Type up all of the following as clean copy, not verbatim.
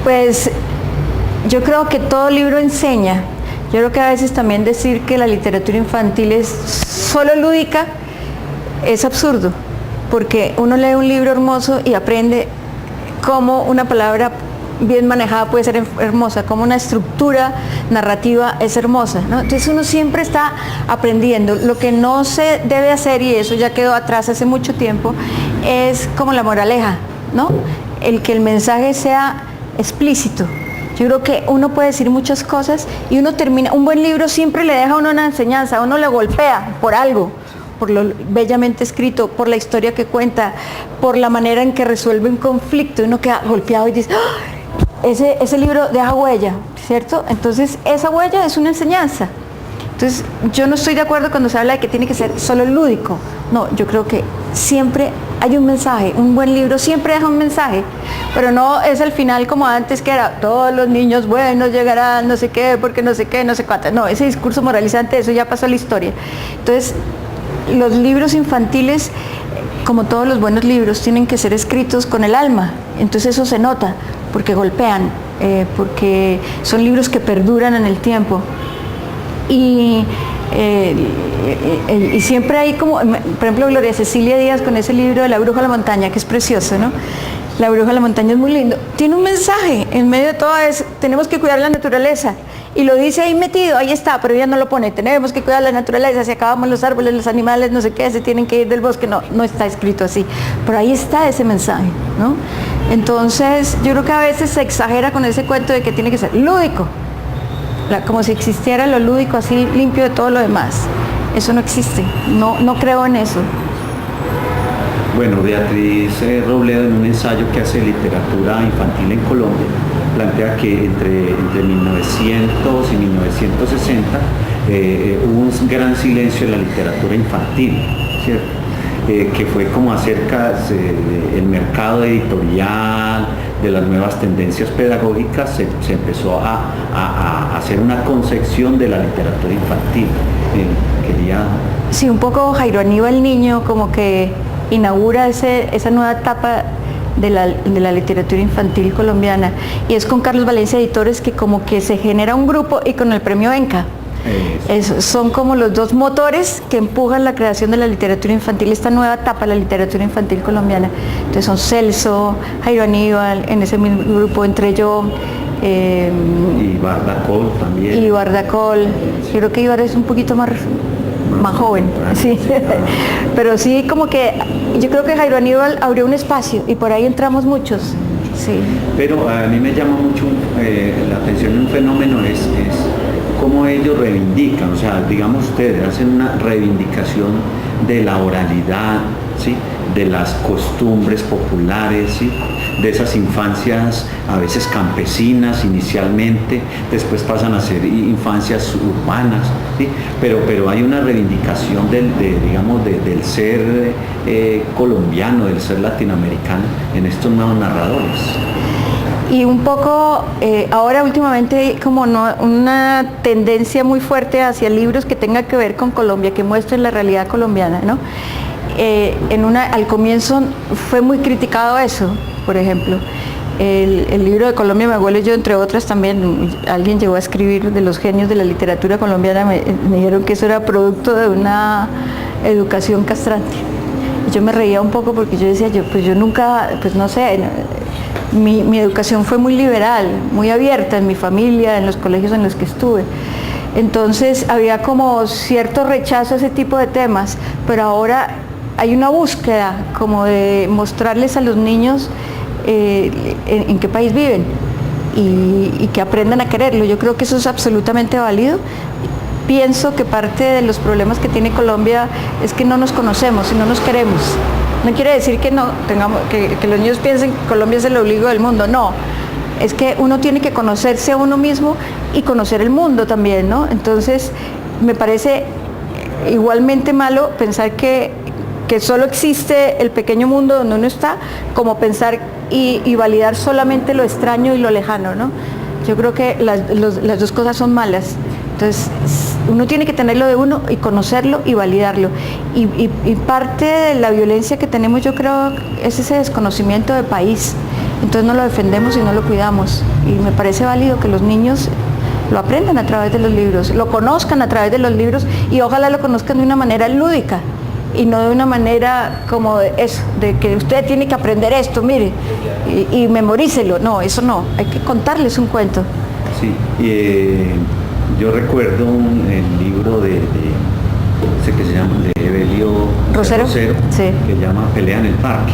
Pues yo creo que todo libro enseña. Yo creo que a veces también decir que la literatura infantil es solo lúdica es absurdo, porque uno lee un libro hermoso y aprende cómo una palabra bien manejada puede ser hermosa, cómo una estructura narrativa es hermosa, ¿no? Entonces uno siempre está aprendiendo. Lo que no se debe hacer, y eso ya quedó atrás hace mucho tiempo, es como la moraleja, ¿no? El que el mensaje sea explícito. Yo creo que uno puede decir muchas cosas y uno termina, un buen libro siempre le deja a uno una enseñanza, a uno le golpea por algo, por lo bellamente escrito, por la historia que cuenta, por la manera en que resuelve un conflicto, uno queda golpeado y dice, ¡ah! Ese libro deja huella, ¿cierto? Entonces esa huella es una enseñanza. Entonces yo no estoy de acuerdo cuando se habla de que tiene que ser solo lúdico. No, yo creo que siempre hay un mensaje, un buen libro siempre deja un mensaje, pero no es al final como antes que era, todos los niños buenos llegarán, no sé qué, porque no sé qué, no sé cuánto. No, ese discurso moralizante, eso ya pasó a la historia. Entonces, los libros infantiles, como todos los buenos libros, tienen que ser escritos con el alma. Entonces eso se nota, porque golpean, porque son libros que perduran en el tiempo. Y siempre hay como, por ejemplo, Gloria Cecilia Díaz con ese libro de La bruja de la montaña, que es precioso, ¿no? La bruja de la montaña es muy lindo. Tiene un mensaje, en medio de todo eso, tenemos que cuidar la naturaleza. Y lo dice ahí metido, ahí está, pero ella no lo pone. Tenemos que cuidar la naturaleza, si acabamos los árboles, los animales, no sé qué, se tienen que ir del bosque. No, no está escrito así. Pero ahí está ese mensaje, ¿no? Entonces, yo creo que a veces se exagera con ese cuento de que tiene que ser lúdico. Como si existiera lo lúdico así limpio de todo lo demás. Eso no existe, no creo en eso. Bueno, Beatriz Robledo, en un ensayo que hace literatura infantil en Colombia, plantea que entre 1900 y 1960 hubo un gran silencio en la literatura infantil, ¿cierto? Que fue como acerca del mercado editorial, de las nuevas tendencias pedagógicas, se empezó a hacer una concepción de la literatura infantil. Sí, un poco Jairo Aníbal Niño como que inaugura esa nueva etapa de la literatura infantil colombiana, y es con Carlos Valencia Editores que como que se genera un grupo, y con el premio Enca. Son como los dos motores que empujan la creación de la literatura infantil, esta nueva etapa de la literatura infantil colombiana. Entonces son Celso, Jairo Aníbal, en ese mismo grupo entre yo, y Bardacol también. Y Bardacol, yo creo que Ibar es un poquito más joven, sí. Pero sí, como que yo creo que Jairo Aníbal abrió un espacio y por ahí entramos muchos. Sí. Pero a mí me llama mucho la atención un fenómeno, es cómo ellos reivindican, o sea, digamos ustedes hacen una reivindicación de la oralidad, ¿sí? De las costumbres populares, ¿sí? De esas infancias a veces campesinas inicialmente, después pasan a ser infancias urbanas, ¿sí? Pero hay una reivindicación del ser colombiano, del ser latinoamericano en estos nuevos narradores. Y un poco, ahora últimamente como una tendencia muy fuerte hacia libros que tengan que ver con Colombia, que muestren la realidad colombiana, ¿no? Al comienzo fue muy criticado eso, por ejemplo. El libro de Colombia, mi abuelo y yo, entre otras también, alguien llegó a escribir de los genios de la literatura colombiana, me dijeron que eso era producto de una educación castrante. Y yo me reía un poco porque yo decía, yo nunca, pues no sé, mi educación fue muy liberal, muy abierta en mi familia, en los colegios en los que estuve. Entonces había como cierto rechazo a ese tipo de temas, pero ahora hay una búsqueda como de mostrarles a los niños en qué país viven y que aprendan a quererlo. Yo creo que eso es absolutamente válido. Pienso que parte de los problemas que tiene Colombia es que no nos conocemos y no nos queremos. No quiere decir que que los niños piensen que Colombia es el ombligo del mundo, no. Es que uno tiene que conocerse a uno mismo y conocer el mundo también, ¿no? Entonces, me parece igualmente malo pensar que solo existe el pequeño mundo donde uno está, como pensar y validar solamente lo extraño y lo lejano, ¿no? Yo creo que las dos cosas son malas. Entonces, uno tiene que tenerlo de uno y conocerlo y validarlo. Y parte de la violencia que tenemos, yo creo, es ese desconocimiento de país, entonces no lo defendemos y no lo cuidamos. Y me parece válido que los niños lo aprendan a través de los libros, lo conozcan a través de los libros y ojalá lo conozcan de una manera lúdica y no de una manera como de eso, de que usted tiene que aprender esto, mire, y memorícelo. No, eso no, hay que contarles un cuento. Sí, yo recuerdo el libro ese que se llama, de Evelio Rosero, sí, que llama Pelea en el Parque.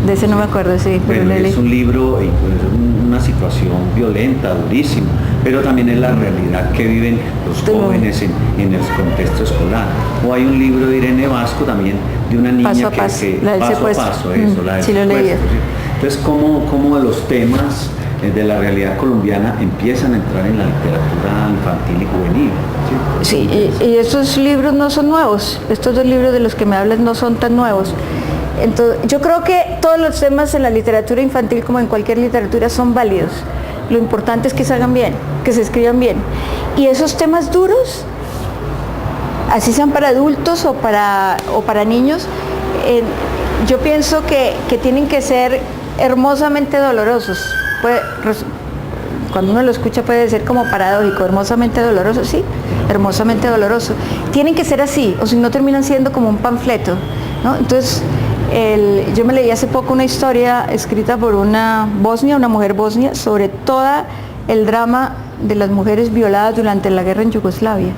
De ese no me acuerdo, sí. Pero es un libro, y pues es una situación violenta, durísima, pero también es la realidad que viven los jóvenes en el contexto escolar. O hay un libro de Irene Vasco también, de una niña paso a paso, la del secuestro. Paso, eso, la del sí, lo leí. Entonces, ¿cómo los temas de la realidad colombiana empiezan a entrar en la literatura infantil y juvenil? Sí, y estos libros no son nuevos, estos 2 libros de los que me hablas no son tan nuevos. Entonces, yo creo que todos los temas en la literatura infantil, como en cualquier literatura, son válidos. Lo importante es que se hagan bien, que se escriban bien. Y esos temas duros, así sean para adultos o para niños, yo pienso que tienen que ser hermosamente dolorosos. Cuando uno lo escucha puede ser como paradójico, hermosamente doloroso, sí, hermosamente doloroso. Tienen que ser así, o si no terminan siendo como un panfleto, ¿no? Entonces, yo me leí hace poco una historia escrita por una mujer bosnia, sobre todo el drama de las mujeres violadas durante la guerra en Yugoslavia.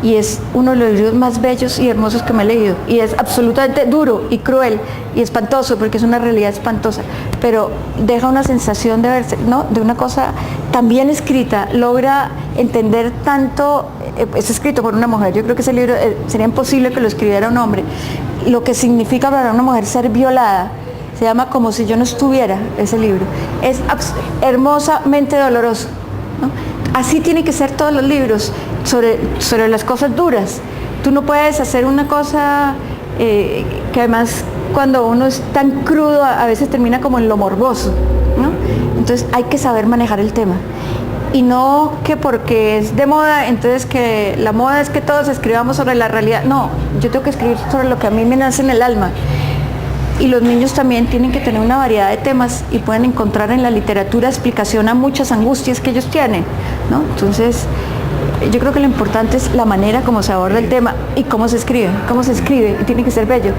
Y es uno de los libros más bellos y hermosos que me he leído. Y es absolutamente duro y cruel y espantoso, porque es una realidad espantosa. Pero deja una sensación de verse, ¿no? De una cosa tan bien escrita, logra entender tanto. Es escrito por una mujer. Yo creo que ese libro sería imposible que lo escribiera un hombre. Lo que significa para una mujer ser violada. Se llama Como si yo no estuviera, ese libro. Es hermosamente doloroso, ¿no? Así tienen que ser todos los libros sobre las cosas duras. Tú no puedes hacer una cosa que además cuando uno es tan crudo a veces termina como en lo morboso, ¿no? Entonces hay que saber manejar el tema. Y no que porque es de moda, entonces que la moda es que todos escribamos sobre la realidad. No, yo tengo que escribir sobre lo que a mí me nace en el alma. Y los niños también tienen que tener una variedad de temas y pueden encontrar en la literatura explicación a muchas angustias que ellos tienen, ¿no? Entonces, yo creo que lo importante es la manera como se aborda el tema y cómo se escribe y tiene que ser bello.